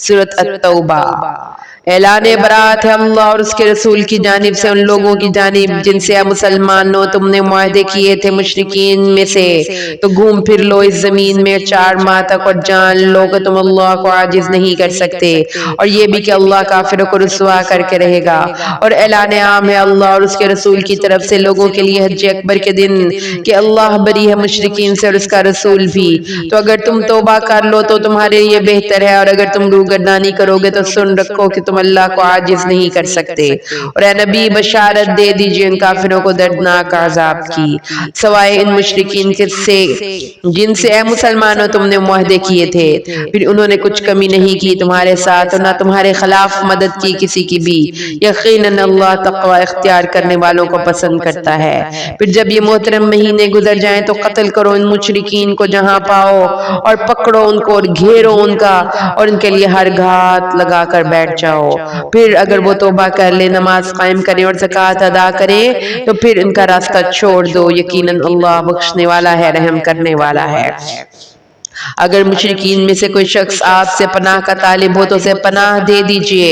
سورۃ التوبہ۔ اعلان برات ہے اللہ اور اس کے رسول کی جانب سے ان لوگوں کی جانب جن سے مسلمانوں تم نے معاہدے کیے تھے مشرکین میں سے، تو گھوم پھر لو اس زمین میں 4 ماہ تک اور جان لو کہ تم اللہ کو عاجز نہیں کر سکتے، اور یہ بھی کہ اللہ کافروں کو رسوا کر کے رہے گا۔ اور اعلان عام ہے اللہ اور اس کے رسول کی طرف سے لوگوں کے لیے حج اکبر کے دن کہ اللہ بری ہے مشرکین سے اور اس کا رسول بھی، تو اگر تم توبہ کر لو تو تمہارے لیے بہتر ہے، اور اگر تم روگردانی کرو گے تو سن رکھو کہ تم اللہ کو عاجز نہیں کر سکتے۔ اور اے نبی بشارت دے دیجئے ان کافروں کو دردناک عذاب کی، سوائے ان مشرکین سے جن سے اے مسلمانوں تم نے معاہدے کیے تھے، پھر انہوں نے کچھ کمی نہیں کی تمہارے ساتھ اور نہ تمہارے خلاف مدد کی کسی کی بھی، یقیناً اللہ تقوی اختیار کرنے والوں کو پسند کرتا ہے۔ پھر جب یہ محترم مہینے گزر جائیں تو قتل کرو ان مشرکین کو جہاں پاؤ، اور پکڑو ان کو اور گھیرو ان کا، اور ان کے لیے ہر گھات لگا کر بیٹھ جاؤ۔ پھر اگر وہ توبہ کر لیں، نماز قائم کریں اور زکوٰۃ ادا کریں تو پھر ان کا راستہ چھوڑ دو، یقیناً اللہ بخشنے والا ہے، رحم کرنے والا ہے۔ اگر مشرکین میں سے کوئی شخص آپ سے پناہ کا طالب ہو تو اسے پناہ دے دیجئے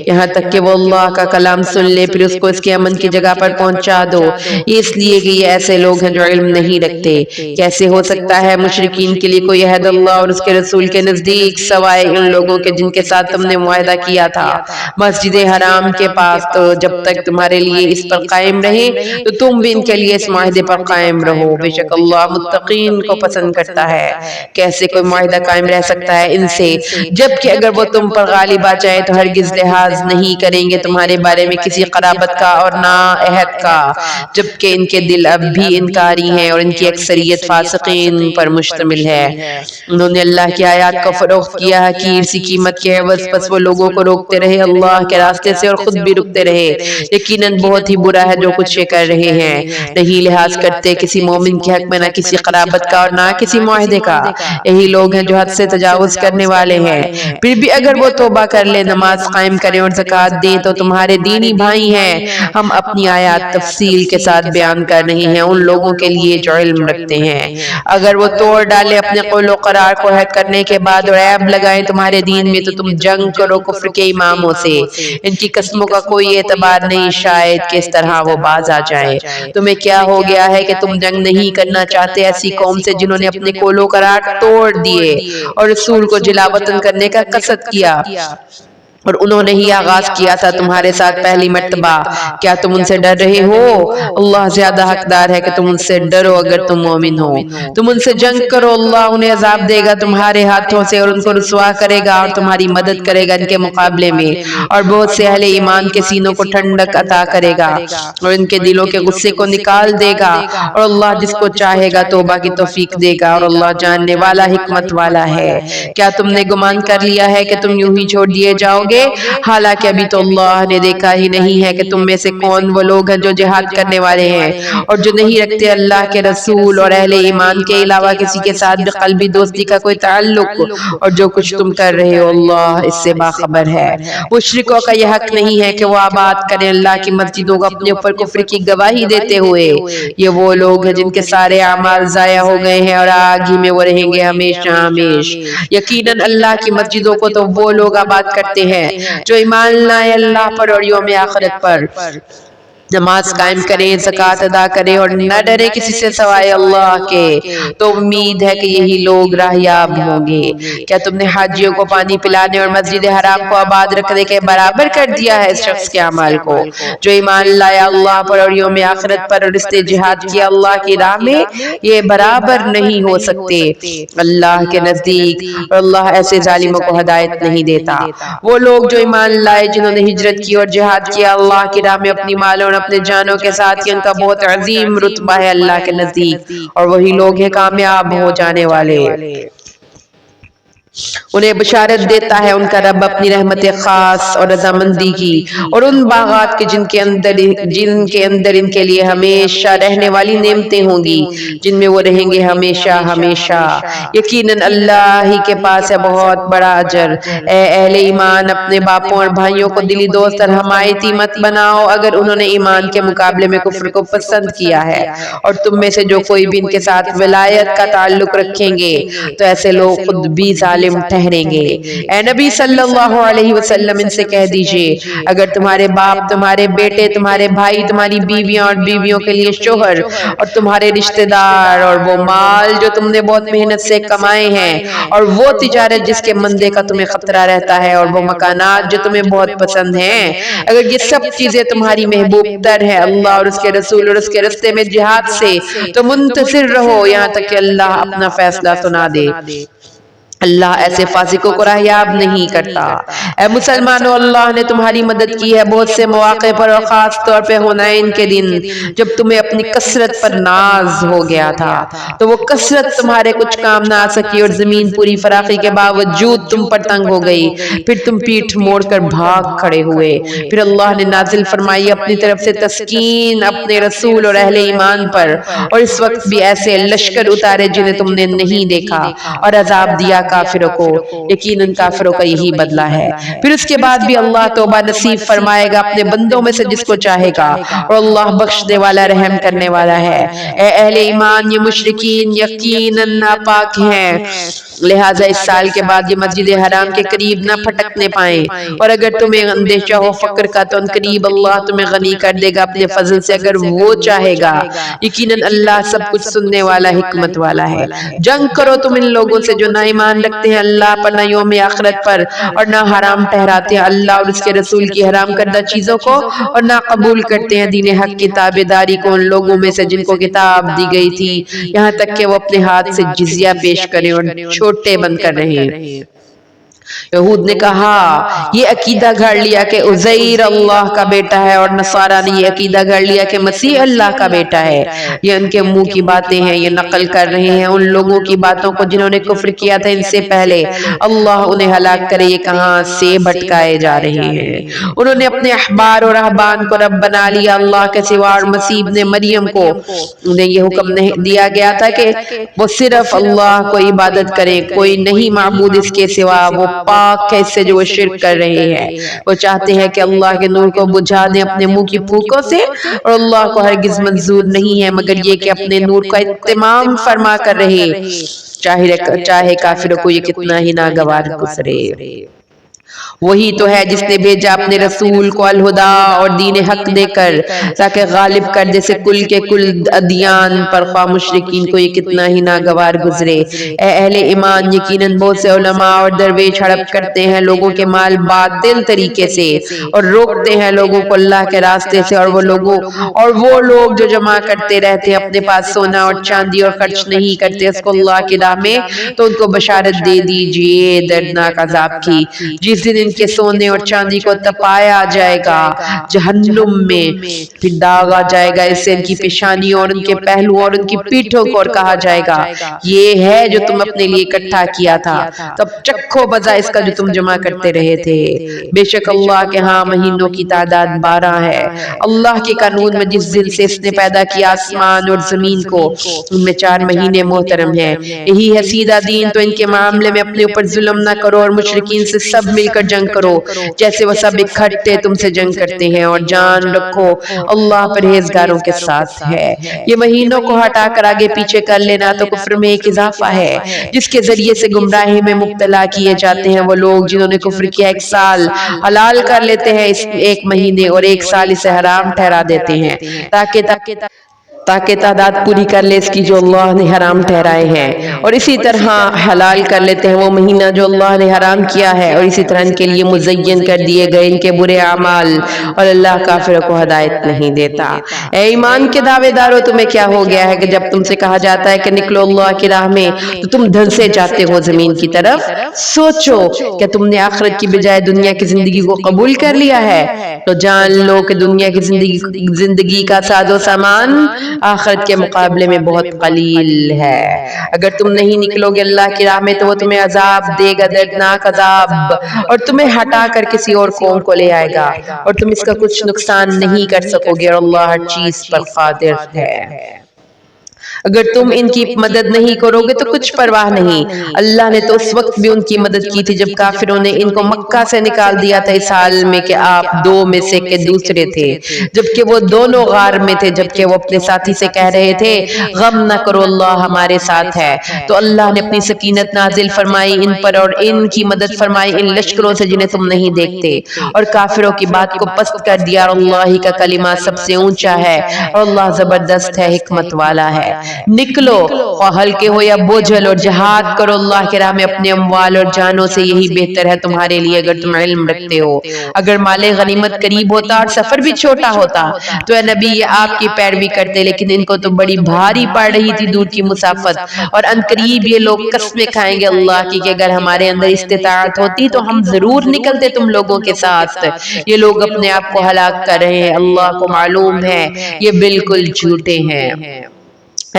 یہاں تک کہ وہ اللہ کا کلام سن لے، پھر اس کو اس کے امن کی جگہ پر پہنچا دو، یہ اس لیے کہ یہ ایسے لوگ ہیں جو علم نہیں رکھتے۔ کیسے ہو سکتا ہے مشرکین کے لیے کوئی عہد اللہ اور اس کے رسول کے نزدیک سوائے ان لوگوں کے جن کے ساتھ تم نے معاہدہ کیا تھا مسجد حرام کے پاس، تو جب تک تمہارے لیے اس پر قائم رہے تو تم بھی ان کے لیے اس معاہدے پر قائم رہو، بے شک اللہ متقین کو پسند کرتا ہے۔ کیسے کوئی معاہدہ قائم رہ سکتا ہے ان سے، جبکہ اگر وہ تم پر غالب آ جائے تو ہرگز لحاظ نہیں کریں گے تمہارے بارے میں کسی قرابت کا اور نہ عہد کا، جبکہ ان کے دل اب بھی انکاری ہیں اور ان کی اکثریت فاسقین پر مشتمل ہے۔ انہوں نے اللہ کی آیات کو فروخت کیا حقیر سی قیمت کے عوض، پس وہ لوگوں کو روکتے رہے اللہ کے راستے سے اور خود بھی رکتے رہے، یقیناً بہت ہی برا ہے جو کچھ یہ کر رہے ہیں۔ نہیں لحاظ کرتے کسی مومن کے حق میں نہ کسی قرابت کا اور نہ کسی معاہدے کا، یہی لوگ ہیں جو حد سے تجاوز کرنے والے ہیں۔ پھر بھی اگر وہ توبہ کر لیں، نماز قائم کریں اور زکوٰۃ دیں تو تمہارے دینی بھائی ہیں۔ ہم اپنی آیات تفصیل کے ساتھ بیان کر رہے ہیں ان لوگوں کے لیے جو علم رکھتے ہیں۔ اگر وہ توڑ ڈالے اپنے قول و قرار کو عہد کرنے کے بعد اور عیب لگائیں تمہارے دین میں، تو تم جنگ کرو کفر کے اماموں سے، ان کی قسموں کا کوئی اعتبار نہیں، شاید کہ اس طرح وہ باز آ جائیں۔ تمہیں کیا ہو گیا ہے کہ تم جنگ نہیں کرنا چاہتے ایسی قوم سے جنہوں نے اپنے قول و قرار توڑ دیے اور رسول کو جلا وطن کرنے کا قصد کیا، اور انہوں نے ہی آغاز کیا تھا تمہارے ساتھ پہلی مرتبہ۔ کیا تم ان سے ڈر رہے ہو؟ اللہ زیادہ حقدار ہے کہ تم ان سے ڈرو اگر تم مومن ہو۔ تم ان سے جنگ کرو، اللہ انہیں عذاب دے گا تمہارے ہاتھوں سے اور ان کو رسوا کرے گا اور تمہاری مدد کرے گا ان کے مقابلے میں، اور بہت سے اہل ایمان کے سینوں کو ٹھنڈک عطا کرے گا اور ان کے دلوں کے غصے کو نکال دے گا، اور اللہ جس کو چاہے گا توبہ کی توفیق دے گا، اور اللہ جاننے والا حکمت والا ہے۔ کیا تم نے گمان کر لیا ہے کہ تم یوں ہی چھوڑ دیے جاؤ گے؟ حالانکہ ابھی تو اللہ نے دیکھا ہی نہیں ہے کہ تم میں سے کون وہ لوگ ہیں جو جہاد کرنے والے ہیں اور جو نہیں رکھتے اللہ کے رسول اور اہل ایمان کے علاوہ کسی کے ساتھ بھی قلبی دوستی کا کوئی تعلق، اور جو کچھ تم کر رہے ہو اللہ اس سے باخبر ہے۔ مشرکوں کا یہ حق نہیں ہے کہ وہ آباد کریں اللہ کی مسجدوں کو اپنے اوپر کفر کی گواہی دیتے ہوئے۔ یہ وہ لوگ ہیں جن کے سارے اعمال ضائع ہو گئے ہیں اور آگ ہی میں وہ رہیں گے ہمیشہ ہمیش۔ یقیناً اللہ کی مسجدوں کو تو وہ لوگ آباد کرتے ہیں جو ایمان لائے اللہ پر اور یوم آخرت پر، نماز قائم کریں، زکوٰۃ ادا کریں اور نہ ڈرے کسی سے سوائے اللہ کے، تو امید ہے کہ یہی لوگ راہیاب ہوں گے۔ کیا تم نے حاجیوں کو پانی پلانے اور مسجد حرام کو آباد رکھنے کے برابر کر دیا ہے اس شخص کے اعمال کو جو ایمان لایا اللہ پر اور یوم آخرت پر اور اس نے جہاد کیا اللہ کی راہ میں؟ یہ برابر نہیں ہو سکتے اللہ کے نزدیک، اور اللہ ایسے ظالموں کو ہدایت نہیں دیتا۔ وہ لوگ جو ایمان لائے جنہوں نے ہجرت کی اور جہاد کیا اللہ کی راہ میں اپنی مالوں اور اپنے جانوں کے ساتھ، ان کا بہت عظیم رتبہ ہے اللہ کے نزدیک، اور وہی لوگ ہیں کامیاب ہو جانے والے۔ انہیں بشارت دیتا ہے ان کا رب اپنی رحمت خاص اور رضامندی کی اور ان باغات کے جن کے اندر ان کے لیے ہمیشہ رہنے والی نعمتیں ہوں گی جن میں وہ رہیں گے ہمیشہ ہمیشہ۔ یقیناً اللہ ہی کے پاس ہے بہت بڑا اجر۔ اے اہل ایمان، اپنے باپوں اور بھائیوں کو دلی دوست اور حمایتی مت بناؤ اگر انہوں نے ایمان کے مقابلے میں کفر کو پسند کیا ہے، اور تم میں سے جو کوئی بھی ان کے ساتھ ولایت کا تعلق رکھیں گے تو ایسے لوگ خود بھی ظالم ظالم ٹھہریں گے۔ اے نبی صلی اللہ علیہ وسلم ان سے کہہ دیجئے اگر تمہارے باپ، تمہارے بیٹے، تمہارے بھائی، تمہاری بیویاں اور بیویوں کے لیے شوہر اور تمہارے رشتہ دار اور وہ مال جو تم نے بہت محنت سے کمائے ہیں اور وہ تجارت جس کے مندے کا تمہیں خطرہ رہتا ہے اور وہ مکانات جو تمہیں بہت پسند ہیں، اگر یہ سب چیزیں تمہاری محبوب تر ہے اللہ اور اس کے رسول اور اس کے رستے میں جہاد سے، تو منتظر رہو یہاں تک کہ اللہ اپنا فیصلہ سنا دے۔ اللہ ایسے فاسقوں کو راہیاب نہیں کرتا۔ اے مسلمانوں، اللہ نے تمہاری مدد کی ہے بہت سے مواقع پر اور خاص طور پہ حنین کے دن جب تمہیں اپنی کثرت پر ناز ہو گیا تھا تو وہ کثرت تمہارے کچھ کام نہ آ سکی اور زمین پوری فراخی کے باوجود تم پر تنگ ہو گئی، پھر تم پیٹھ موڑ کر بھاگ کھڑے ہوئے، پھر اللہ نے نازل فرمائی اپنی طرف سے تسکین اپنے رسول اور اہل ایمان پر، اور اس وقت بھی ایسے لشکر اتارے جنہیں تم نے نہیں دیکھا، اور عذاب دیا کافروں کو، یقیناً کافروں کا یہی بدلہ ہے۔ پھر اس کے بعد بھی اللہ توبہ نصیب فرمائے گا اپنے بندوں میں سے جس کو چاہے گا، اور اللہ بخشنے والا رحم کرنے والا ہے۔ اے اہل ایمان، یہ مشرکین یقیناً ناپاک ہیں، لہٰذا اس سال کے بعد یہ مسجد حرام کے قریب نہ پھٹکنے پائیں، اور اگر تمہیں اندیشہ ہو فقر کا تو ان قریب اللہ تمہیں غنی کر دے گا اپنے فضل سے اگر وہ چاہے گا، یقیناً اللہ سب کچھ سننے والا حکمت والا ہے۔ جنگ کرو تم ان لوگوں سے جو نہ ایمان رکھتے ہیں اللہ پر، نہ یوم آخرت پر، اور نہ حرام ٹھہراتے ہیں اللہ اور اس کے رسول کی حرام کردہ چیزوں کو، اور نہ قبول کرتے ہیں دین حق کی تابعداری کو ان لوگوں میں سے جن کو کتاب دی گئی تھی، یہاں تک کہ وہ اپنے ہاتھ سے جزیہ پیش کریں اور چھوٹے بن کر رہیں۔ یہود نے کہا، یہ عقیدہ گھڑ لیا کہ عزیر اللہ کا بیٹا ہے، اور نصارہ نے یہ عقیدہ گھڑ لیا کہ مسیح اللہ کا بیٹا ہے۔ یہ ان کے منہ کی باتیں ہیں، یہ نقل کر رہے ہیں ان لوگوں کی باتوں کو جنہوں نے کفر کیا تھا ان سے پہلے، اللہ انہیں ہلاک کرے، یہ کہاں سے بھٹکائے جا رہے ہیں۔ انہوں نے اپنے احبار اور رہبان کو رب بنا لیا اللہ کے سوا، اور مسیح ابن مریم کو انہیں یہ حکم دیا گیا تھا کہ وہ صرف اللہ کو عبادت کریں، کوئی نہیں معبود اس کے سوا، وہ پاک ہے اس سے جو وہ شرک کر رہے ہیں۔ وہ چاہتے ہیں کہ اللہ کے نور کو بجھا دیں اپنے منہ کی پھوکوں سے، اور اللہ کو ہرگز منظور نہیں ہے مگر یہ کہ اپنے نور کا اتمام فرما کر رہے، چاہے کافروں کو یہ کتنا ہی ناگوار گزرے۔ وہی تو ہے جس نے بھیجا اپنے رسول کو الہدا اور دین حق دے کر تاکہ غالب کر دے سے کل کے کل ادیان پر، خواہ مشرکین کو یہ کتنا ہی ناگوار گزرے۔ اے اہل ایمان، یقیناً بہت سے علماء اور درویش ہڑپ کرتے ہیں لوگوں کے مال باطل طریقے سے اور روکتے ہیں لوگوں کو اللہ کے راستے سے، اور وہ لوگ جو جمع کرتے رہتے ہیں اپنے پاس سونا اور چاندی اور خرچ نہیں کرتے اس کو اللہ کی راہ میں، تو ان کو بشارت دے دیجئے دردناک عذاب کی، جس دن ان کے سونے اور چاندی کو تپایا جائے گا جہنم میں، پھر داغا جائے گا اس سے ان کی پیشانیوں اور ان کے پہلوؤں اور ان کی پیٹھوں کو، اور کہا جائے گا یہ ہے جو تم اپنے لیے اکٹھا کیا تھا، تب چکھو مزہ اس کا جو تم جمع کرتے رہے تھے۔ بے شک اللہ کے ہاں مہینوں کی تعداد 12 ہے۔ اللہ کے قانون میں جس دن سے اس نے پیدا کیا آسمان اور زمین کو، ان میں 4 مہینے محترم ہیں، یہی ہے سیدھا دین، تو ان کے معاملے میں اپنے اوپر ظلم نہ کرو اور مشرکین سے سب مل کر جنگ کرو جیسے وہ سب اکٹھے تم سے جنگ کرتے ہیں، اور جان رکھو اللہ پرہیزگاروں کے ساتھ ہے۔ یہ مہینوں کو ہٹا کر آگے پیچھے کر لینا تو کفر میں ایک اضافہ ہے جس کے ذریعے سے گمراہی میں مبتلا کیے جاتے ہیں وہ لوگ جنہوں نے کفر کیا، 1 سال حلال کر لیتے ہیں اس 1 مہینے اور 1 سال اسے حرام ٹھہرا دیتے ہیں تاکہ تعداد پوری کر لے اس کی جو اللہ نے حرام ٹھہرائے ہیں، اور اسی طرح حلال کر لیتے ہیں وہ مہینہ جو اللہ نے حرام کیا ہے، اور اسی طرح ان کے لیے مزین کر دیے گئے ان کے برے اعمال، اور اللہ کافروں کو ہدایت نہیں دیتا۔ اے ایمان کے دعوے دارو، تمہیں کیا ہو گیا ہے کہ جب تم سے کہا جاتا ہے کہ نکلو اللہ کی راہ میں تو تم دھنسے جاتے ہو زمین کی طرف؟ سوچو کہ تم نے آخرت کی بجائے دنیا کی زندگی کو قبول کر لیا ہے، تو جان لو کہ دنیا کی زندگی کا ساز و سامان آخرت کے مقابلے میں بہت قلیل ہے۔ اگر تم نہیں نکلو گے اللہ کی راہ میں تو وہ تمہیں عذاب دے گا، دردناک عذاب، اور تمہیں ہٹا کر کسی اور قوم کو لے آئے گا، اور تم اس کا کچھ نقصان نہیں کر سکو گے، اور اللہ ہر چیز پر قادر ہے۔ اگر تم ان کی مدد نہیں کرو گے تو کچھ پرواہ نہیں، اللہ نے تو اس وقت بھی ان کی مدد کی تھی جب کافروں نے ان کو مکہ سے نکال دیا تھا اس حال میں کہ آپ دو میں سے کے دوسرے تھے، جبکہ وہ دونوں غار میں تھے، جبکہ وہ اپنے ساتھی سے کہہ رہے تھے غم نہ کرو اللہ ہمارے ساتھ ہے۔ تو اللہ نے اپنی سکینت نازل فرمائی ان پر اور ان کی مدد فرمائی ان لشکروں سے جنہیں تم نہیں دیکھتے، اور کافروں کی بات کو پست کر دیا، اور اللہ ہی کا کلمہ سب سے اونچا ہے اور اللہ زبردست ہے، حکمت والا ہے۔ نکلو خواہ ہلکے ہو یا بوجھل اور جہاد کرو اللہ کے راہ میں اپنے اموال اور جانوں سے، یہی بہتر ہے تمہارے لیے اگر تم علم رکھتے ہو۔ اگر مال غنیمت قریب ہوتا اور سفر بھی چھوٹا ہوتا تو اے نبی یہ آپ کی پیروی کرتے، لیکن ان کو تو بڑی بھاری پڑ رہی تھی دور کی مسافت، اور ان قریب یہ لوگ قسمیں کھائیں گے اللہ کی کہ اگر ہمارے اندر استطاعت ہوتی تو ہم ضرور نکلتے تم لوگوں کے ساتھ۔ یہ لوگ اپنے آپ کو ہلاک کر رہے ہیں، اللہ کو معلوم ہے یہ بالکل جھوٹے ہیں۔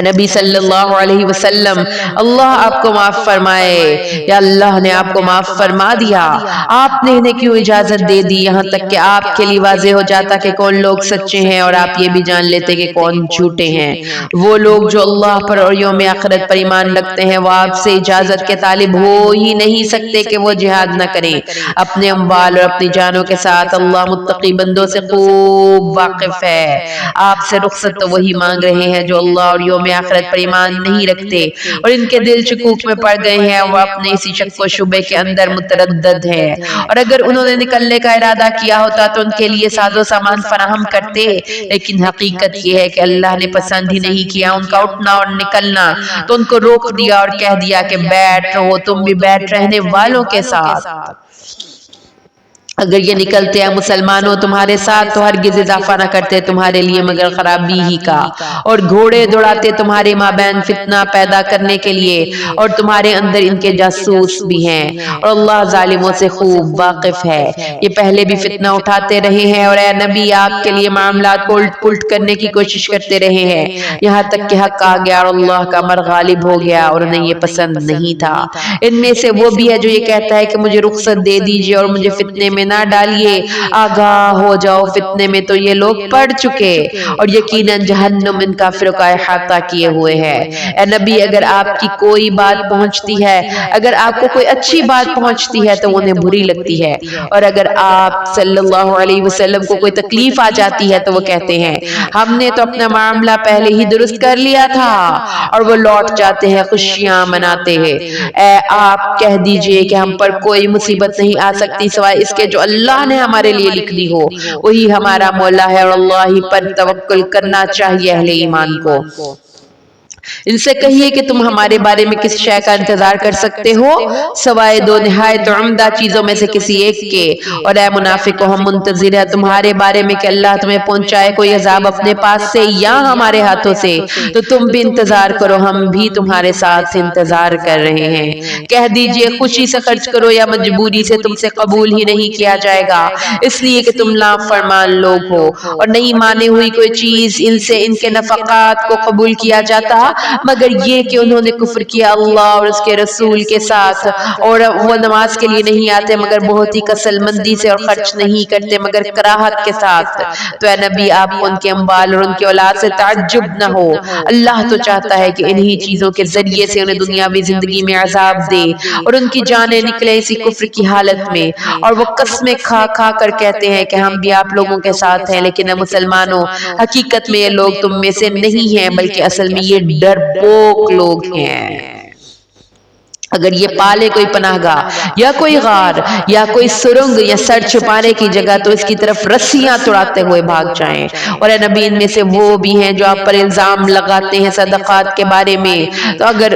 نبی صلی اللہ علیہ وسلم اللہ آپ کو معاف فرمائے، یا اللہ نے آپ کو معاف فرما دیا، آپ نے انہیں کیوں اجازت دے دی یہاں تک کہ آپ کے لیے واضح ہو جاتا کہ کون لوگ سچے ہیں اور آپ یہ بھی جان لیتے کہ کون جھوٹے ہیں۔ وہ لوگ جو اللہ پر اور یوم آخرت پر ایمان رکھتے ہیں وہ آپ سے اجازت کے طالب ہو ہی نہیں سکتے کہ وہ جہاد نہ کریں اپنے اموال اور اپنی جانوں کے ساتھ۔ اللہ متقی بندوں سے خوب واقف ہے، آپ سے رخصت تو وہی مانگ رہے ہیں جو اللہ اور یوم آخرت پر ایمان نہیں رکھتے اور ان کے دل شکوک میں پڑ گئے ہیں، وہ اپنے اسی شک و شبے کے اندر متردد ہے، اور اگر انہوں نے نکلنے کا ارادہ کیا ہوتا تو ان کے لیے ساز و سامان فراہم کرتے، لیکن حقیقت یہ ہے کہ اللہ نے پسند ہی نہیں کیا ان کا اٹھنا اور نکلنا، تو ان کو روک دیا اور کہہ دیا کہ بیٹھ رہو تم بھی بیٹھ رہنے والوں کے ساتھ۔ اگر یہ نکلتے ہیں مسلمانوں تمہارے ساتھ تو ہرگز اضافہ نہ کرتے تمہارے لیے مگر خرابی ہی کا، اور گھوڑے دوڑاتے تمہارے مابین فتنہ پیدا کرنے کے لیے، اور تمہارے اندر ان کے جاسوس بھی ہیں، اور اللہ ظالموں سے خوب واقف ہے۔ یہ پہلے بھی فتنہ اٹھاتے رہے ہیں اور اے نبی آپ کے لیے معاملات کو الٹ پلٹ کرنے کی کوشش کرتے رہے ہیں، یہاں تک کہ حق آ گیا اور اللہ کا امر غالب ہو گیا اور انہیں یہ پسند نہیں تھا۔ ان میں سے وہ بھی ہے جو یہ کہتا ہے کہ مجھے رخصت دے دیجئے اور مجھے فتنے میں نہ ڈالیے، آگاہ ہو جاؤ فتنے میں تو یہ لوگ پڑ چکے، اور یقیناً جہنم ان کافروں کا احاطہ کیے ہوئے ہے۔ اے نبی اگر آپ کی کوئی بات پہنچتی ہے، اگر آپ کو کوئی اچھی بات پہنچتی ہے تو انہیں بری لگتی ہے، اور اگر آپ صلی اللہ علیہ وسلم کو کوئی تکلیف آ جاتی ہے تو وہ کہتے ہیں ہم نے تو اپنا معاملہ پہلے ہی درست کر لیا تھا، اور وہ لوٹ جاتے ہیں خوشیاں مناتے ہیں۔ اے آپ کہہ دیجئے کہ ہم پر کوئی مصیبت نہیں آ سکتی سوائے اس کے جو اللہ نے ہمارے لیے لکھ دی ہو، وہی ہمارا مولا ہے، اور اللہ ہی پر توکل کرنا چاہیے اہل ایمان کو۔ ان سے کہیے کہ تم ہمارے بارے میں کس شے کا انتظار کر سکتے ہو سوائے دو نہایت عمدہ چیزوں میں سے کسی ایک کے، اور اے منافقو ہم منتظر ہیں تمہارے بارے میں کہ اللہ تمہیں پہنچائے کوئی عذاب اپنے پاس سے یا ہمارے ہاتھوں سے، تو تم بھی انتظار کرو ہم بھی تمہارے ساتھ انتظار کر رہے ہیں۔ کہہ دیجئے خوشی سے خرچ کرو یا مجبوری سے، تم سے قبول ہی نہیں کیا جائے گا، اس لیے کہ تم نافرمان لوگ ہو، اور نہیں مانی ہوئی کوئی چیز ان سے ان کے نفقات کو قبول کیا جاتا مگر یہ کہ انہوں نے کفر کیا اللہ اور اس کے رسول کے ساتھ، اور وہ نماز کے لیے نہیں آتے مگر بہت ہی کسل مندی سے، اور خرچ نہیں کرتے مگر کراہت کے ساتھ۔ تو اے نبی آپ کو ان کے اموال اور ان کی اولاد سے تعجب نہ ہو، اللہ تو چاہتا ہے کہ انہی چیزوں کے ذریعے سے انہیں دنیاوی زندگی میں عذاب دے اور ان کی جانیں نکلے اسی کفر کی حالت میں، اور وہ قسمیں کھا کھا کر کہتے ہیں کہ ہم بھی آپ لوگوں کے ساتھ ہیں، لیکن اے مسلمانوں حقیقت میں یہ لوگ تم میں سے نہیں ہیں بلکہ اصل میں یہ ڈرپوک لوگ ہیں۔ اگر یہ پالے کوئی پناہ گاہ یا کوئی غار یا کوئی سرنگ یا سر چھپانے کی جگہ تو اس کی طرف رسیاں توڑاتے ہوئے بھاگ جائیں، اور اے نبی ان میں سے وہ بھی ہیں جو آپ پر الزام لگاتے ہیں صدقات کے بارے میں، تو اگر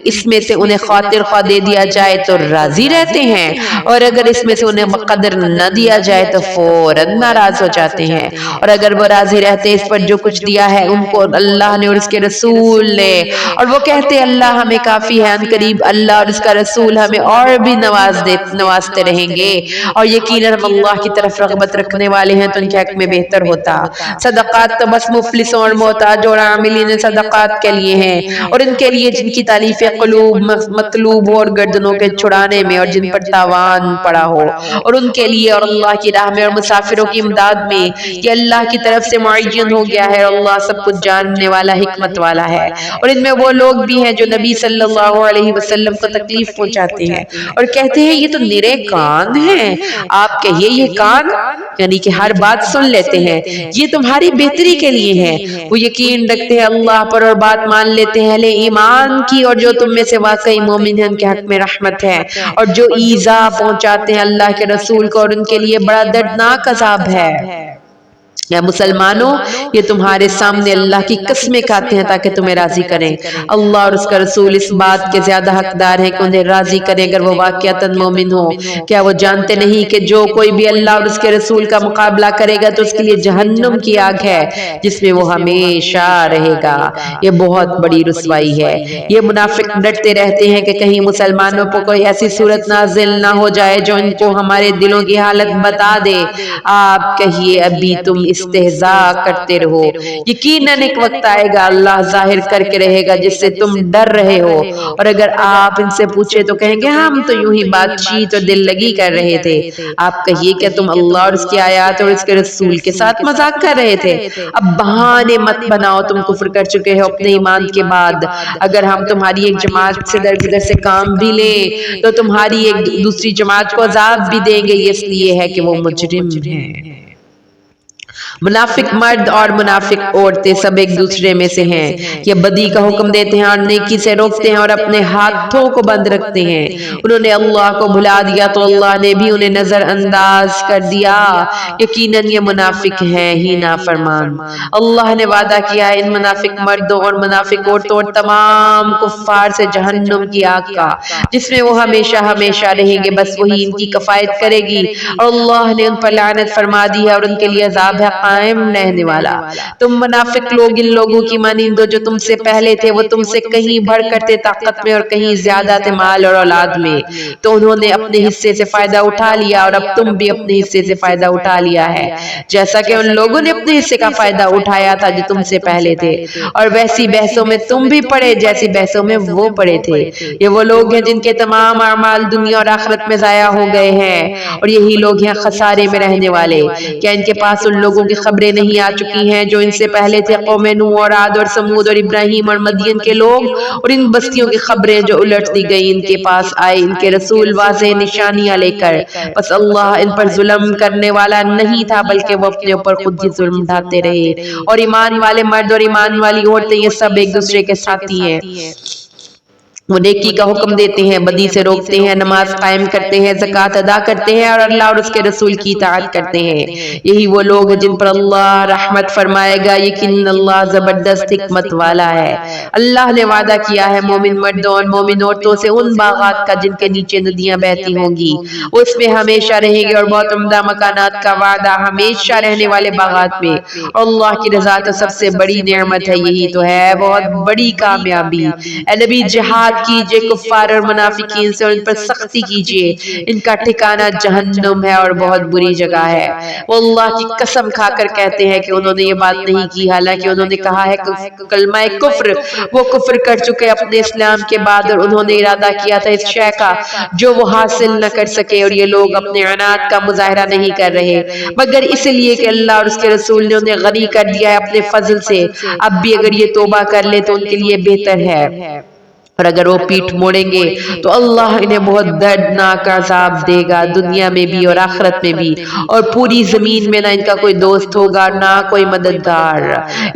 اس میں سے انہیں خاطر خواہ دے دیا جائے تو راضی رہتے ہیں، اور اگر اس میں سے انہیں بقدر نہ دیا جائے تو فوراً ناراض ہو جاتے ہیں، اور اگر وہ راضی رہتے اس پر جو کچھ دیا ہے ان کو اللہ نے اور اس کے رسول نے، اور وہ کہتے اللہ ہمیں کافی ہے، ان قریب اللہ اللہ اور اس کا رسول ہمیں اور بھی نوازتے رہیں گے، اور یقیناً ہم اللہ کی طرف رغبت رکھنے والے ہیں تو ان کے حق میں بہتر ہوتا۔ صدقات تو بس مفلسوں اور محتاجوں اور عاملین صدقات کے لیے ہیں، اور ان کے لیے جن کی تالیف قلوب مطلوب ہو اور گردنوں کے چھڑانے میں، اور جن پر تاوان پڑا ہو، اور ان کے لیے اور اللہ کی راہ میں اور مسافروں کی امداد میں، کہ اللہ کی طرف سے معین ہو گیا ہے، اور اللہ سب کچھ جاننے والا حکمت والا ہے۔ اور ان میں وہ لوگ بھی ہیں جو نبی صلی اللہ علیہ وسلم کو تکلیف پہنچاتے ہیں اور کہتے ہیں یہ تو نرے کان ہیں، آپ کہیے یہ کان یعنی کہ ہر بات سن لیتے ہیں، یہ تمہاری بہتری کے لیے ہیں، وہ یقین رکھتے ہیں اللہ پر اور بات مان لیتے ہیں اہل ایمان کی، اور جو تم میں سے واقعی مومن ہیں ان کے حق میں رحمت ہے، اور جو ایذا پہنچاتے ہیں اللہ کے رسول کو، اور ان کے لیے بڑا دردناک عذاب ہے۔ یا مسلمانوں، یہ تمہارے سامنے اللہ کی قسمیں کھاتے ہیں تاکہ تمہیں راضی کریں، اللہ اور اس کا رسول اس بات کے زیادہ حقدار ہیں کہ انہیں راضی کریں اگر وہ واقعتاً مومن ہو۔ کیا وہ جانتے نہیں کہ جو کوئی بھی اللہ اور اس کے رسول کا مقابلہ کرے گا تو اس کے لیے جہنم کی آگ ہے جس میں وہ ہمیشہ رہے گا، یہ بہت بڑی رسوائی ہے۔ یہ منافق ڈرتے رہتے ہیں کہ کہیں مسلمانوں پر کوئی ایسی صورت نازل نہ ہو جائے جو ان کو ہمارے دلوں کی حالت بتا دے۔ آپ کہیے ابھی تم استہزاء کرتے رہو، یقیناً ایک وقت آئے گا اللہ ظاہر کر کے رہے گا جس سے تم ڈر رہے ہو، اور اگر آپ ان سے پوچھے تو کہیں گے ہم تو یوں ہی بات چیت اور دل لگی کر رہے تھے۔ آپ کہیے کہ تم اللہ اور اس کی آیات اور اس کے رسول کے ساتھ مذاق کر رہے تھے؟ اب بہانے مت بناؤ، تم کفر کر چکے ہو اپنے ایمان کے بعد۔ اگر ہم تمہاری ایک جماعت سے درگزر سے کام بھی لیں تو تمہاری ایک دوسری جماعت کو عذاب بھی دیں گے، یہ اس لیے ہے کہ وہ مجرم ہیں۔ منافق مرد اور منافق عورتیں سب ایک دوسرے میں سے ہیں، یہ بدی کا حکم دیتے ہیں اور نیکی سے روکتے ہیں اور اپنے ہاتھوں کو بند رکھتے ہیں۔ انہوں نے اللہ کو بھلا دیا تو اللہ نے بھی انہیں نظر انداز کر دیا، یقیناً یہ منافق ہیں ہی نافرمان۔ اللہ نے وعدہ کیا ہے ان منافق مردوں اور منافق عورتوں اور تمام کفار سے جہنم کی آگ کا، جس میں وہ ہمیشہ ہمیشہ رہیں گے، بس وہی ان کی کفایت کرے گی، اور اللہ نے ان پر لعنت فرما دی ہے اور ان کے لیے عذاب ہے قائم رہنے والا۔ تم منافق لوگ ان لوگوں کی مانند جو تم سے پہلے تھے، وہ تم سے کہیں بڑھ کر تھے طاقت میں اور کہیں زیادہ تھے مال اور اولاد میں، تو انہوں نے اپنے حصے سے فائدہ اٹھا لیا اور اب تم بھی اپنے حصے سے فائدہ اٹھا لیا ہے، جیسا کہ ان لوگوں نے اپنے حصے کا فائدہ اٹھایا تھا جو تم سے پہلے تھے، اور ویسی بحثوں میں تم بھی پڑے جیسی بحثوں میں وہ پڑے تھے۔ یہ وہ لوگ ہیں جن کے تمام اعمال دنیا اور آخرت میں ضائع ہو گئے ہیں، اور یہی لوگ ہیں خسارے میں رہنے والے۔ کیا ان کے پاس ان لوگوں کی خبریں نہیں آ چکی ہیں جو ان سے پہلے تھے، قوم نوح اور عاد اور سمود اور ابراہیم اور مدین کے لوگ، اور ان بستیوں کی خبریں جو الٹ دی گئی، ان کے پاس آئے ان کے رسول واضح نشانیاں لے کر، بس اللہ ان پر ظلم کرنے والا نہیں تھا بلکہ وہ اپنے اوپر خود ہی ظلم ڈھاتے رہے۔ اور ایمان والے مرد اور ایمان والی عورتیں یہ سب ایک دوسرے کے ساتھی ہیں، وہ نیکی کا حکم دیتے ہیں، بدی سے روکتے ہیں، نماز قائم کرتے ہیں، زکوٰۃ ادا کرتے ہیں، اور اللہ اور اس کے رسول کی اطاعت کرتے ہیں۔ یہی وہ لوگ ہیں جن پر اللہ رحمت فرمائے گا، یقیناً اللہ زبردست حکمت والا ہے۔ اللہ نے وعدہ کیا ہے مومن مردوں اور مومن عورتوں سے ان باغات کا جن کے نیچے ندیاں بہتی ہوں گی، وہ اس میں ہمیشہ رہیں گے، اور بہت عمدہ مکانات کا وعدہ ہمیشہ رہنے والے باغات میں، اور اللہ کی رضا تو سب سے بڑی نعمت ہے، یہی تو ہے بہت بڑی کامیابی۔ اے نبی جہاد کیجئے کفار اور منافقین سے اور ان پر سختی کیجئے، ان کا ٹھکانہ جہنم ہے اور بہت بری جگہ ہے۔ وہ اللہ کی قسم کھا کر کہتے ہیں کہ انہوں نے یہ بات نہیں کی، حالانکہ انہوں نے کہا ہے کلمہ کفر، وہ کفر کر چکے اپنے اسلام کے بعد، اور انہوں نے ارادہ کیا تھا اس شے کا جو وہ حاصل نہ کر سکے، اور یہ لوگ اپنے عناد کا مظاہرہ نہیں کر رہے مگر اس لیے کہ اللہ اور اس کے رسول نے انہیں غنی کر دیا ہے اپنے فضل سے۔ اب بھی اگر یہ توبہ کر لے تو ان کے لیے بہتر ہے، اور اگر وہ پیٹھ موڑیں گے تو اللہ انہیں بہت دردناک عذاب دے گا، دنیا میں بھی اور آخرت میں بھی، اور پوری زمین میں نہ ان کا کوئی دوست ہوگا نہ کوئی مددگار۔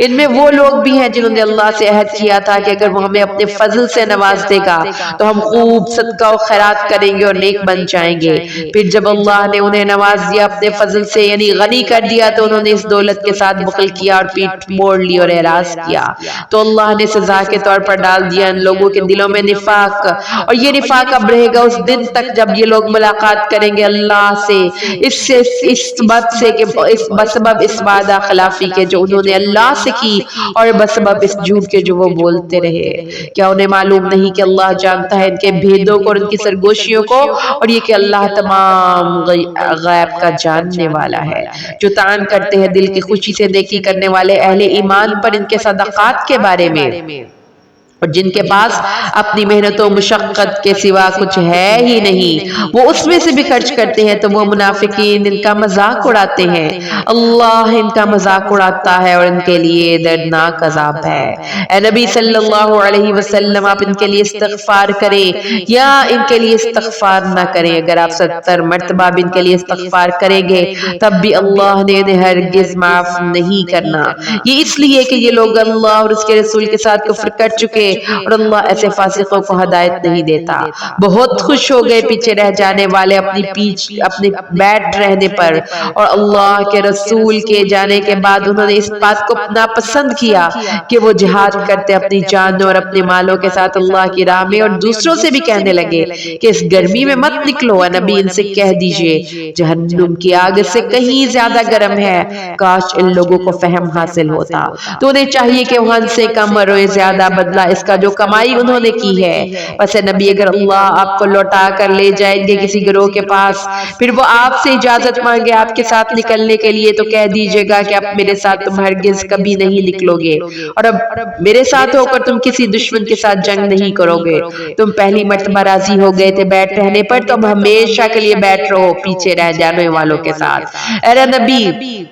ان میں وہ لوگ بھی ہیں جنہوں نے اللہ سے عہد کیا تھا کہ اگر وہ ہمیں اپنے فضل سے نواز دے گا تو ہم خوب صدقہ و خیرات کریں گے اور نیک بن جائیں گے۔ پھر جب اللہ نے انہیں نواز دیا اپنے فضل سے، یعنی غنی کر دیا، تو انہوں نے اس دولت کے ساتھ بخل کیا اور پیٹھ موڑ لی اور اعراض کیا، تو اللہ نے سزا کے طور پر ڈال دیا ان لوگوں کے دلوں میں نفاق، اور یہ نفاق اب رہے گا اس دن تک جب یہ لوگ ملاقات کریں گے اللہ سے، اس سبب سے کہ بسبب اس وعدہ خلافی کے جو انہوں نے اللہ سے کی، اور بسبب اس جھوٹ کے جو وہ بولتے رہے۔ کیا انہیں معلوم نہیں کہ اللہ جانتا ہے ان کے بھیدوں کو اور ان کی سرگوشیوں کو، اور یہ کہ اللہ تمام غیب کا جاننے والا ہے۔ جو تعان کرتے ہیں دل کی خوشی سے نیکی کرنے والے اہل ایمان پر ان کے صدقات کے بارے میں، اور جن کے پاس اپنی محنت و مشقت کے سوا کچھ ہے ہی نہیں، وہ اس میں سے بھی خرچ کرتے ہیں، تو وہ منافقین ان کا مذاق اڑاتے ہیں۔ اللہ ان کا مذاق اڑاتا ہے اور ان کے لیے دردناک عذاب ہے۔ اے نبی صلی اللہ علیہ وسلم، آپ ان کے لیے استغفار کریں یا ان کے لیے استغفار نہ کریں، اگر آپ 70 مرتبہ بھی ان کے لیے استغفار کریں گے تب بھی اللہ نے انہیں ہرگز معاف نہیں کرنا۔ یہ اس لیے کہ یہ لوگ اللہ اور اس کے رسول کے ساتھ کفر کر چکے، اور اللہ ایسے فاسقوں کو ہدایت نہیں دیتا۔ بہت خوش ہو گئے پیچھے رہ جانے والے اپنے بیٹھ رہنے پر، اور اللہ کے رسول کے جانے کے بعد انہوں نے اس بات کو ناپسند کیا کہ وہ جہاد کرتے اپنی جانوں اور اپنے مالوں کے ساتھ اللہ کی راہ میں، اور دوسروں سے بھی کہنے لگے کہ اس گرمی میں مت نکلو۔ اے نبی ان سے کہہ دیجئے جہنم کی آگ سے کہیں زیادہ گرم ہے، کاش ان لوگوں کو فہم حاصل ہوتا تو انہیں چاہیے کہ وہ ہن سے کم اور زیادہ بدلہ اس کا جو کمائی انہوں نے کی ہے۔ بس نبی اگر اللہ آپ کو لوٹا کر لے جائیں گے کسی گروہ کے پاس، پھر وہ آپ سے اجازت مانگے آپ کے ساتھ نکلنے کے لیے، تو کہہ دیجئے گا کہ اب میرے ساتھ تم ہرگز کبھی نہیں نکلو گے، اور اب میرے ساتھ ہو کر تم کسی دشمن کے ساتھ جنگ نہیں کرو گے۔ تم پہلی مرتبہ راضی ہو گئے تھے بیٹھ رہنے پر، تو اب ہمیشہ کے لیے بیٹھ رہو پیچھے رہ جانے والوں کے ساتھ۔ اے نبی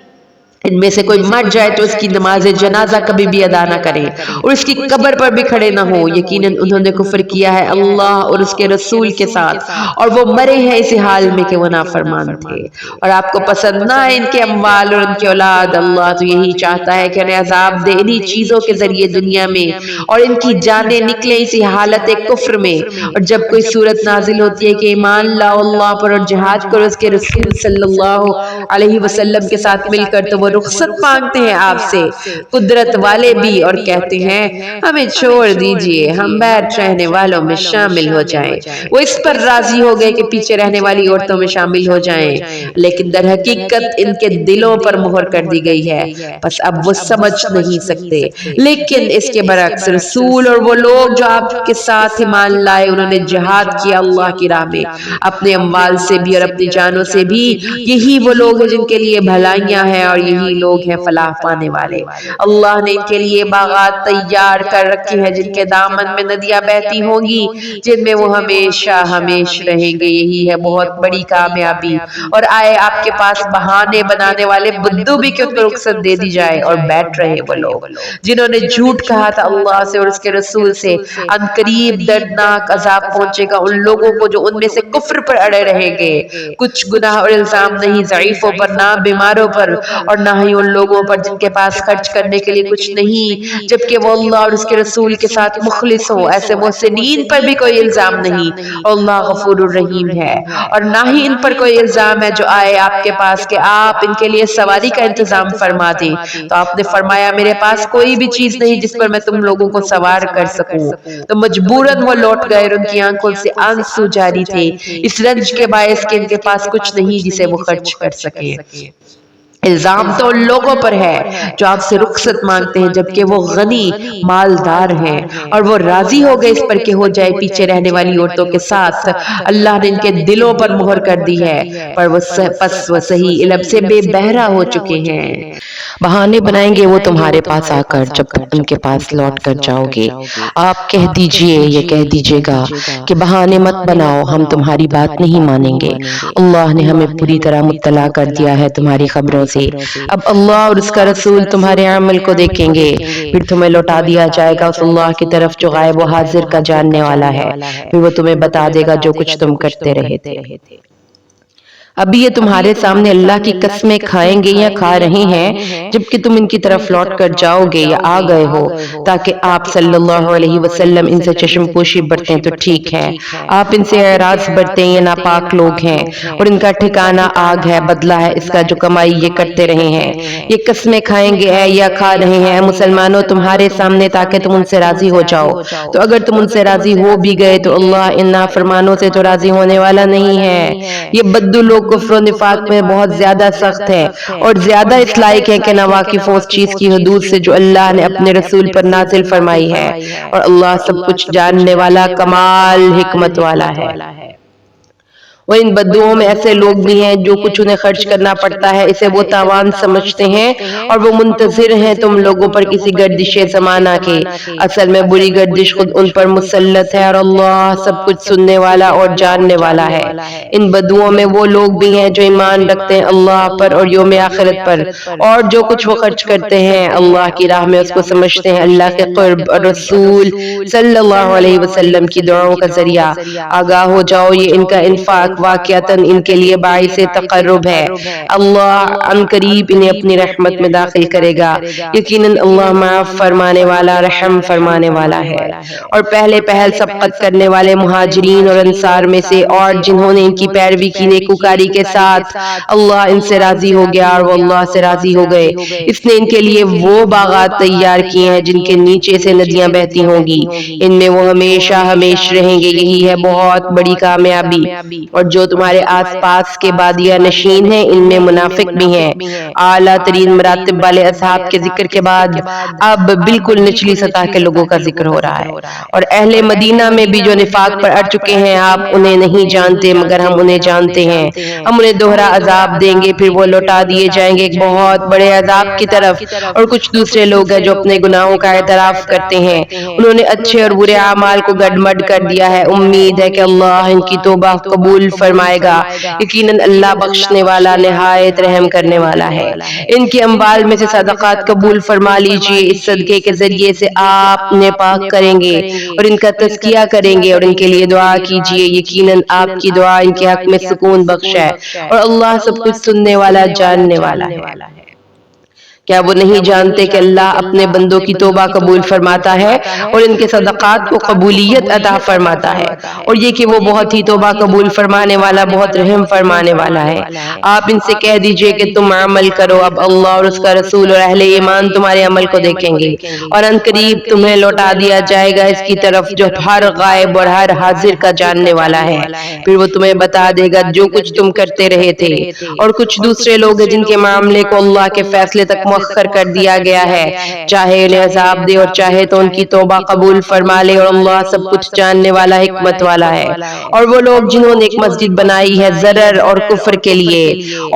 ان میں سے کوئی مر جائے تو اس کی نماز جنازہ کبھی بھی ادا نہ کریں، اور اس کی قبر پر بھی کھڑے نہ ہوں، یقیناً انہوں نے کفر کیا ہے اللہ اور اس کے رسول کے ساتھ، اور وہ مرے ہیں اسی حال میں کہ وہ نافرمان تھے۔ اور آپ کو پسند نہ ہے ان کے اموال اور ان کی اولاد، اللہ تو یہی چاہتا ہے کہ انہیں عذاب دے انہی چیزوں کے ذریعے دنیا میں، اور ان کی جانیں نکلیں اسی حالت کفر میں۔ اور جب کوئی صورت نازل ہوتی ہے کہ ایمان لاؤ اللہ پر اور جہاد کرو اس کے رسول صلی اللہ علیہ وسلم کے ساتھ مل کر، تو وہ رخصت مانگتے ہیں آپ سے، قدرت والے بھی، اور کہتے ہیں ہمیں چھوڑ دیجئے، ہم بیٹھ رہنے والوں میں شامل ہو جائیں۔ وہ اس پر راضی ہو گئے کہ پیچھے رہنے والی عورتوں میں شامل ہو جائیں، لیکن در حقیقت ان کے دلوں پر مہر کر دی گئی ہے، بس اب وہ سمجھ نہیں سکتے۔ لیکن اس کے برعکس رسول اور وہ لوگ جو آپ کے ساتھ ایمان لائے، انہوں نے جہاد کیا اللہ کی راہ میں اپنے اموال سے بھی اور اپنی جانوں سے بھی، یہی وہ لوگ ہیں جن کے لیے بھلائیاں ہیں، اور یہی لوگ ہیں فلاح پانے والے۔ اللہ نے ان کے لیے باغات تیار کر رکھے ہیں جن کے دامن میں ندیاں بہتی ہوں گی، جن میں وہ ہمیشہ ہمیشہ رہیں گے، یہی ہے بہت بڑی کامیابی۔ اور آئے آپ کے پاس بہانے بنانے والے بدو بھی کہ ان کو رخصت دے دی جائے، اور بیٹھ رہے وہ لوگ جنہوں نے جھوٹ کہا تھا اللہ سے اور اس کے رسول سے۔ ان قریب دردناک عذاب پہنچے گا ان لوگوں کو جو ان میں سے کفر پر اڑے رہیں گے۔ کچھ گناہ اور الزام نہیں ضعیفوں پر، نہ بیماروں پر، اور نہ ہی ان لوگوں پر جن کے پاس خرچ کرنے کے لیے کچھ نہیں، جبکہ وہ اللہ اور اس کے رسول کے ساتھ مخلص ہوں، ایسے محسنین پر بھی کوئی الزام نہیں، اللہ غفور الرحیم ہے۔ اور نہ ہی ان پر کوئی الزام ہے جو آئے آپ کے پاس کہ آپ ان کے لیے سواری کا انتظام فرما دیں، تو آپ نے فرمایا میرے پاس کوئی بھی چیز نہیں جس پر میں تم لوگوں کو سوار کر سکوں، تو مجبوراً وہ لوٹ گئے اور ان کی آنکھوں سے آنسو جاری تھے اس رنج کے باعث کہ ان کے پاس کچھ نہیں جسے وہ خرچ کر سکیں۔ الزام تو ان لوگوں پر ہے جو آپ سے رخصت مانگتے ہیں جبکہ وہ غنی مالدار ہیں، اور وہ راضی ہو گئے اس پر کہ ہو جائے پیچھے رہنے والی عورتوں کے ساتھ۔ اللہ نے ان کے دلوں پر مہر کر دی ہے، پر وہ صحیح علم سے بے بہرا ہو چکے ہیں۔ بہانے بنائیں گے وہ تمہارے پاس آ کر جب تم ان کے پاس لوٹ کر جاؤ گے۔ آپ کہہ دیجئے یا کہہ دیجئے گا کہ بہانے مت بناؤ، ہم تمہاری بات نہیں مانیں گے۔ اللہ نے ہمیں پوری طرح مطلع کر دیا ہے تمہاری خبروں سے۔ اب اللہ اور اس کا رسول تمہارے عمل کو دیکھیں گے، پھر تمہیں لوٹا دیا جائے گا اس اللہ کی طرف جو غائب و حاضر کا جاننے والا ہے، پھر وہ تمہیں بتا دے گا جو کچھ تم کرتے رہے تھے۔ ابھی یہ تمہارے سامنے اللہ کی قسمیں کھائیں گے یا کھا رہے ہیں جبکہ تم ان کی طرف لوٹ کر جاؤ گے یا آ گئے ہو تاکہ آپ صلی اللہ علیہ وسلم ان سے چشم پوشی برتیں تو ٹھیک ہے، آپ ان سے اعراض برتیں، یہ ناپاک لوگ ہیں اور ان کا ٹھکانہ آگ ہے، بدلہ ہے اس کا جو کمائی یہ کرتے رہے ہیں۔ یہ قسمیں کھائیں گے یا کھا رہے ہیں مسلمانوں تمہارے سامنے تاکہ تم ان سے راضی ہو جاؤ، تو اگر تم ان سے راضی ہو بھی گئے تو اللہ ان نافرمانوں سے تو راضی ہونے والا نہیں ہے۔ یہ بدو لوگ کفر و نفاق میں بہت زیادہ سخت ہے اور زیادہ اس لائق ہے کہ ناواقف ہو اس چیز کی حدود سے جو اللہ نے اپنے رسول پر نازل فرمائی ہے، اور اللہ سب کچھ جاننے والا کمال حکمت والا ہے۔ اور ان بدوؤں میں ایسے لوگ بھی ہیں جو کچھ انہیں خرچ کرنا پڑتا ہے اسے وہ تاوان سمجھتے ہیں اور وہ منتظر ہیں تم لوگوں پر کسی گردش زمانہ کے، اصل میں بری گردش خود ان پر مسلط ہے اور اللہ سب کچھ سننے والا اور جاننے والا ہے۔ ان بدوؤں میں وہ لوگ بھی ہیں جو ایمان رکھتے ہیں اللہ پر اور یوم آخرت پر، اور جو کچھ وہ خرچ کرتے ہیں اللہ کی راہ میں اس کو سمجھتے ہیں اللہ کے قرب اور رسول صلی اللہ علیہ وسلم کی دعاؤں کا ذریعہ۔ آگاہ ہو جاؤ یہ ان کا انفاق واقعتاً ان کے لیے باعث تقرب ہے، اللہ ان قریب انہیں اپنی رحمت میں داخل کرے گا، یقیناً اللہ معاف فرمانے والا رحم فرمانے والا ہے۔ اور پہلے پہل سبقت کرنے والے مہاجرین اور انصار میں سے اور جنہوں نے ان کی پیروی کی نیکوکاری کے ساتھ اللہ ان سے راضی ہو گیا اور وہ اللہ سے راضی ہو گئے، اس نے ان کے لیے وہ باغات تیار کیے ہیں جن کے نیچے سے ندیاں بہتی ہوں گی، ان میں وہ ہمیشہ ہمیشہ رہیں گے، یہی ہے بہت بڑی کامیابی۔ اور جو تمہارے آس پاس کے بادیہ نشین ہیں ان میں منافق بھی ہیں۔ اعلیٰ ترین مراتب والے اصحاب کے ذکر کے بعد اب بالکل نچلی سطح کے لوگوں کا ذکر ہو رہا ہے۔ اور اہل مدینہ میں بھی جو نفاق پر اڑ چکے ہیں آپ انہیں نہیں جانتے مگر ہم انہیں جانتے ہیں، ہم انہیں دوہرا عذاب دیں گے پھر وہ لوٹا دیے جائیں گے ایک بہت بڑے عذاب کی طرف۔ اور کچھ دوسرے لوگ ہیں جو اپنے گناہوں کا اعتراف کرتے ہیں، انہوں نے اچھے اور برے اعمال کو گڈمڈ کر دیا ہے، امید ہے کہ اللہ ان کی توبہ قبول فرمائے گا، یقیناً اللہ بخشنے والا نہایت رحم کرنے والا ہے۔ ان کے اموال میں سے صدقات قبول فرما لیجئے، اس صدقے کے ذریعے سے آپ انہیں پاک کریں گے اور ان کا تزکیہ کریں گے اور ان کے لیے دعا کیجئے، یقیناً آپ کی دعا ان کے حق میں سکون بخش ہے اور اللہ سب کچھ سننے والا جاننے والا ہے۔ کیا وہ نہیں جانتے کہ اللہ اپنے بندوں کی توبہ قبول فرماتا ہے اور ان کے صدقات کو قبولیت عطا فرماتا ہے، اور یہ کہ وہ بہت ہی توبہ قبول فرمانے والا بہت رحم فرمانے والا ہے۔ آپ ان سے کہہ دیجئے کہ تم عمل کرو، اب اللہ اور اس کا رسول اور اہل ایمان تمہارے عمل کو دیکھیں گے، اور ان قریب تمہیں لوٹا دیا جائے گا اس کی طرف جو ہر غائب اور ہر حاضر کا جاننے والا ہے، پھر وہ تمہیں بتا دے گا جو کچھ تم کرتے رہے تھے۔ اور کچھ دوسرے لوگ ہیں جن کے معاملے کو اللہ کے فیصلے تک مؤخر کر دیا گیا ہے، چاہے انہیں عذاب دے اور چاہے تو ان کی توبہ قبول فرما لے، اور اللہ سب کچھ جاننے والا حکمت والا ہے۔ اور وہ لوگ جنہوں نے ایک مسجد بنائی ہے ضرر اور کفر کے لیے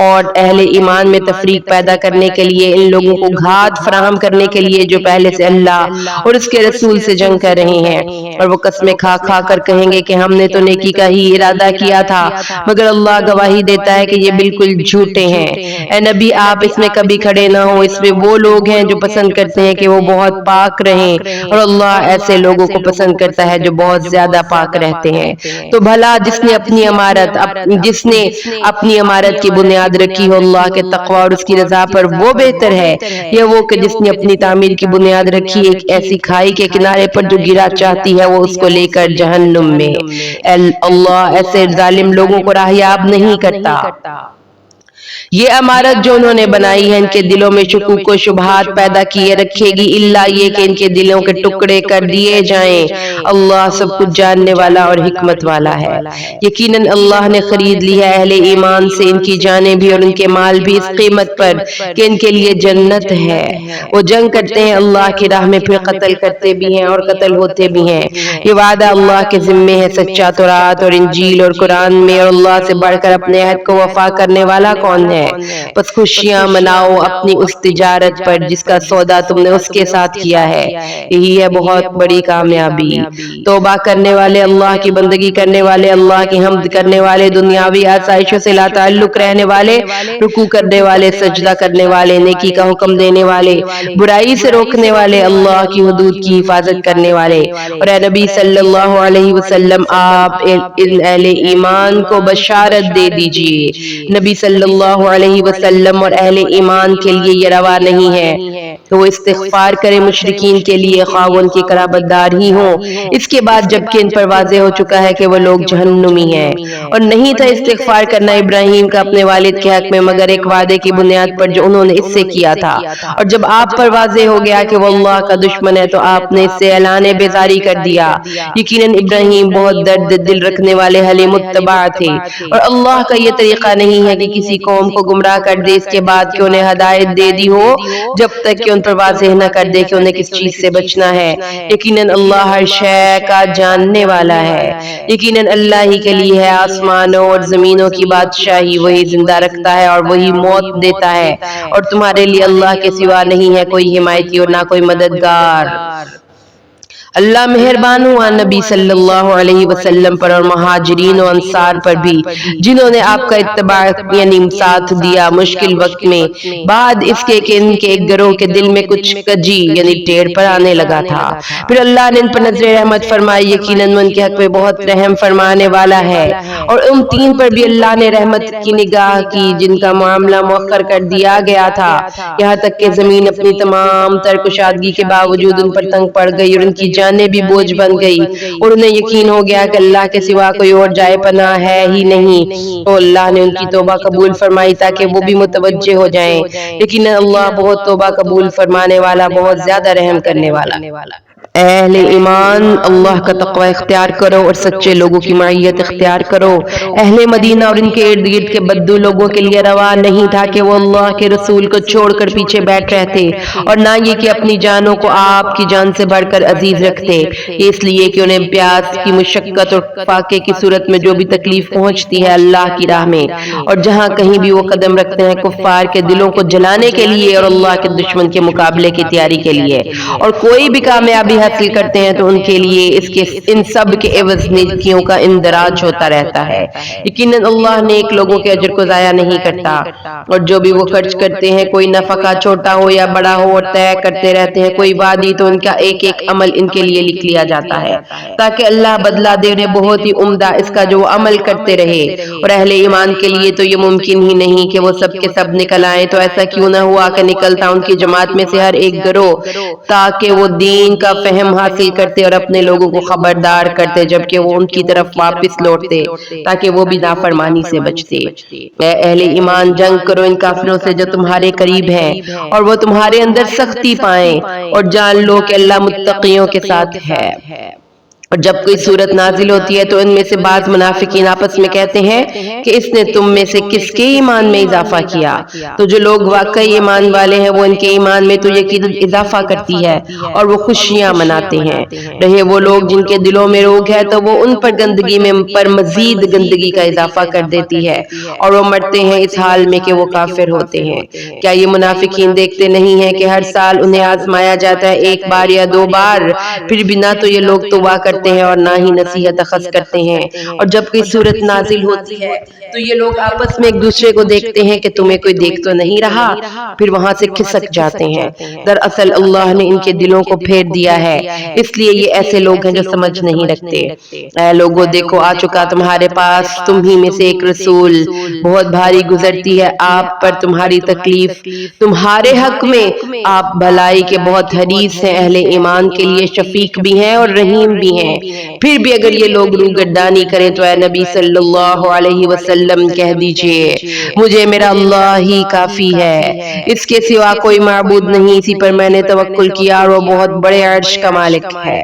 اور اہل ایمان میں تفریق پیدا کرنے کے لیے، ان لوگوں کو گھات فراہم کرنے کے لیے جو پہلے سے اللہ اور اس کے رسول سے جنگ کر رہے ہیں، اور وہ قسمیں کھا کھا کر کہیں گے کہ ہم نے تو نیکی کا ہی ارادہ کیا تھا، مگر اللہ گواہی دیتا ہے کہ یہ بالکل جھوٹے ہیں۔ اے نبی آپ اس میں کبھی کھڑے نہ ہو، اس میں وہ لوگ ہیں جو پسند کرتے ہیں کہ وہ بہت پاک رہیں، اور اللہ ایسے لوگوں کو پسند کرتا ہے جو بہت زیادہ پاک رہتے ہیں۔ تو بھلا جس نے اپنی عمارت کی بنیاد رکھی ہو اللہ کے تقوی اور اس کی رضا پر، وہ بہتر ہے یا وہ کہ جس نے اپنی تعمیر کی بنیاد رکھی ایک ایسی کھائی کے کنارے پر جو گرا چاہتی ہے وہ اس کو لے کر جہنم میں۔ اللہ ایسے ظالم لوگوں کو راہیاب نہیں کرتا۔ یہ عمارت جو انہوں نے بنائی ہے ان کے دلوں میں شکوک و شبہات پیدا کیے رکھے گی، الا یہ کہ ان کے دلوں کے ٹکڑے کر دیے جائیں، اللہ سب کچھ جاننے والا اور حکمت والا ہے۔ یقیناً اللہ نے خرید لی ہے اہل ایمان سے ان کی جانیں بھی اور ان کے مال بھی اس قیمت پر کہ ان کے لیے جنت ہے، وہ جنگ کرتے ہیں اللہ کی راہ میں پھر قتل کرتے بھی ہیں اور قتل ہوتے بھی ہیں، یہ وعدہ اللہ کے ذمے ہے سچا تورات اور انجیل اور قرآن میں، اور اللہ سے بڑھ کر اپنے عہد کو وفا کرنے والا کون ہے؟ ہے. بس خوشیاں مناؤ اپنی اس تجارت پر جس کا سودا تم نے اس کے ساتھ کیا ہے. یہی ہے بہت بڑی کامیابی. توبہ کرنے والے, اللہ کی بندگی کرنے والے, اللہ کی حمد کرنے والے, دنیاوی آسائشوں سے لا تعلق رہنے والے, رکوع کرنے والے, سجدہ کرنے والے, نیکی کا حکم دینے والے, برائی سے روکنے والے, اللہ کی حدود کی حفاظت کرنے والے. اور اے نبی صلی اللہ علیہ وسلم آپ ان اہل ایمان کو بشارت دے دیجئے. نبی صلی اللہ علیہ وسلم اور اہل ایمان کے لیے یہ روا نہیں ہے کہ وہ استغفار کرے مشرکین کے لیے, خواہ ان کی قرابت دار ہی ہوں, اس کے بعد جبکہ ان پر واضح ہو چکا ہے کہ وہ لوگ جہنمی ہیں. اور نہیں تھا استغفار کرنا ابراہیم کا اپنے والد کے حق میں مگر ایک وعدے کی بنیاد پر جو انہوں نے اس سے کیا تھا. اور جب آپ پر واضح ہو گیا کہ وہ اللہ کا دشمن ہے تو آپ نے اس سے اعلان بیزاری کر دیا. یقیناً ابراہیم بہت درد دل رکھنے والے حلیم الطبع تھے, اور اللہ کا یہ طریقہ نہیں ہے کہ کسی قوم کو گمراہ کر دے اس کے بعد کہ انہیں ہدایت دے دی ہو, جب تک کہ ان پر واضح نہ کر دے کہ انہیں کس چیز سے بچنا ہے. یقیناً اللہ ہر شے کا جاننے والا ہے. یقیناً اللہ ہی کے لیے ہے آسمانوں اور زمینوں کی بادشاہی, وہی زندہ رکھتا ہے اور وہی موت دیتا ہے, اور تمہارے لیے اللہ کے سوا نہیں ہے کوئی حمایتی اور نہ کوئی مددگار. اللہ مہربان ہوا نبی صلی اللہ علیہ وسلم پر اور مہاجرین و انصار پر بھی جنہوں نے آپ کا اتباع یعنی ساتھ دیا مشکل وقت میں, بعد اس کے کہ ان کے ایک گروہ کے دل میں کچھ کجی یعنی ٹیڑھ پر آنے لگا تھا. پھر اللہ نے ان پر نظر رحمت فرمائی, یقیناً ان کے حق میں بہت رحم فرمانے والا ہے. اور ان تین پر بھی اللہ نے رحمت کی نگاہ کی جن کا معاملہ مؤخر کر دیا گیا تھا, یہاں تک کہ زمین اپنی تمام تر کشادگی کے باوجود ان پر تنگ پڑ گئی اور ان کی جانیں بھی بوجھ بن گئی, اور انہیں یقین ہو گیا کہ اللہ کے سوا کوئی اور جائے پناہ ہے ہی نہیں. تو اللہ نے ان کی توبہ قبول فرمائی تاکہ وہ بھی متوجہ ہو جائیں. لیکن اللہ بہت توبہ قبول فرمانے والا, بہت زیادہ رحم کرنے والا. اہل ایمان اللہ کا تقوی اختیار کرو اور سچے لوگوں کی معیت اختیار کرو. اہل مدینہ اور ان کے ارد گرد کے بدو لوگوں کے لیے روا نہیں تھا کہ وہ اللہ کے رسول کو چھوڑ کر پیچھے بیٹھ رہتے, اور نہ یہ کہ اپنی جانوں کو آپ کی جان سے بڑھ کر عزیز رکھتے. یہ اس لیے کہ انہیں پیاس کی مشقت اور فاقے کی صورت میں جو بھی تکلیف پہنچتی ہے اللہ کی راہ میں, اور جہاں کہیں بھی وہ قدم رکھتے ہیں کفار کے دلوں کو جلانے کے لیے اور اللہ کے دشمن کے مقابلے کی تیاری کے لیے, اور کوئی بھی کامیابی حاصل کرتے ہیں تو ان کے لیے اس کے ان سب کے عوض نیکیوں کا اندراج ہوتا رہتا ہے. یقیناً اللہ نیک لوگوں کے اجر کو ضائع نہیں کرتا, اور جو بھی وہ خرچ کرتے ہیں کوئی نفقہ چھوٹا ہو یا بڑا ہو اور طے کرتے رہتے ہیں کوئی وعدی تو ان کا ایک ایک عمل ان کے لیے لکھ لیا جاتا ہے تاکہ اللہ بدلہ دے انہیں بہت ہی عمدہ اس کا جو وہ عمل کرتے رہے. اور اہل ایمان کے لیے تو یہ ممکن ہی نہیں کہ وہ سب کے سب نکل آئیں, تو ایسا کیوں نہ ہوا کہ نکلتا ان کی جماعت میں سے ہر ایک گروہ تاکہ وہ دین کا فہم حاصل کرتے اور اپنے لوگوں کو خبردار کرتے جبکہ وہ ان کی طرف واپس لوٹتے تاکہ وہ بھی نافرمانی سے بچتے. اے اہل ایمان جنگ کرو ان کافروں سے جو تمہارے قریب ہیں, اور وہ تمہارے اندر سختی پائیں, اور جان لو کہ اللہ متقیوں کے ساتھ ہے. اور جب کوئی صورت نازل ہوتی ہے تو ان میں سے بعض منافقین آپس میں کہتے ہیں کہ اس نے تم میں سے کس کے ایمان میں اضافہ کیا. تو جو لوگ واقعی ایمان والے ہیں وہ ان کے ایمان میں تو یقیناً اضافہ کرتی ہے اور وہ خوشیاں مناتے ہیں. رہے وہ لوگ جن کے دلوں میں روگ ہے تو وہ ان پر گندگی میں پر مزید گندگی کا اضافہ کر دیتی ہے, اور وہ مرتے ہیں اس حال میں کہ وہ کافر ہوتے ہیں. کیا یہ منافقین دیکھتے نہیں ہیں کہ ہر سال انہیں آزمایا جاتا ہے ایک بار یا دو بار, پھر بھی نہ تو یہ لوگ توبہ کرتے ہیں اور نہ ہی نصیحت اخذ کرتے ہیں. اور جب کوئی صورت نازل ہوتی ہے تو یہ لوگ آپس میں ایک دوسرے کو دیکھتے ہیں کہ تمہیں کوئی دیکھ تو نہیں رہا, پھر وہاں سے کھسک جاتے ہیں. دراصل اللہ نے ان کے دلوں کو پھیر دیا ہے, اس لیے یہ ایسے لوگ ہیں جو سمجھ نہیں رکھتے. اے لوگو دیکھو آ چکا تمہارے پاس تم ہی میں سے ایک رسول, بہت بھاری گزرتی ہے آپ پر تمہاری تکلیف تمہارے حق میں, آپ بھلائی کے بہت حریص ہیں, اہل ایمان کے لیے شفیق بھی ہیں اور رحیم بھی ہیں. پھر بھی اگر یہ لوگ روگردانی کریں تو اے نبی صلی اللہ علیہ وسلم کہہ دیجئے مجھے میرا اللہ ہی کافی ہے, اس کے سوا کوئی معبود نہیں, اسی پر میں نے توکل کیا اور وہ بہت بڑے عرش کا مالک ہے.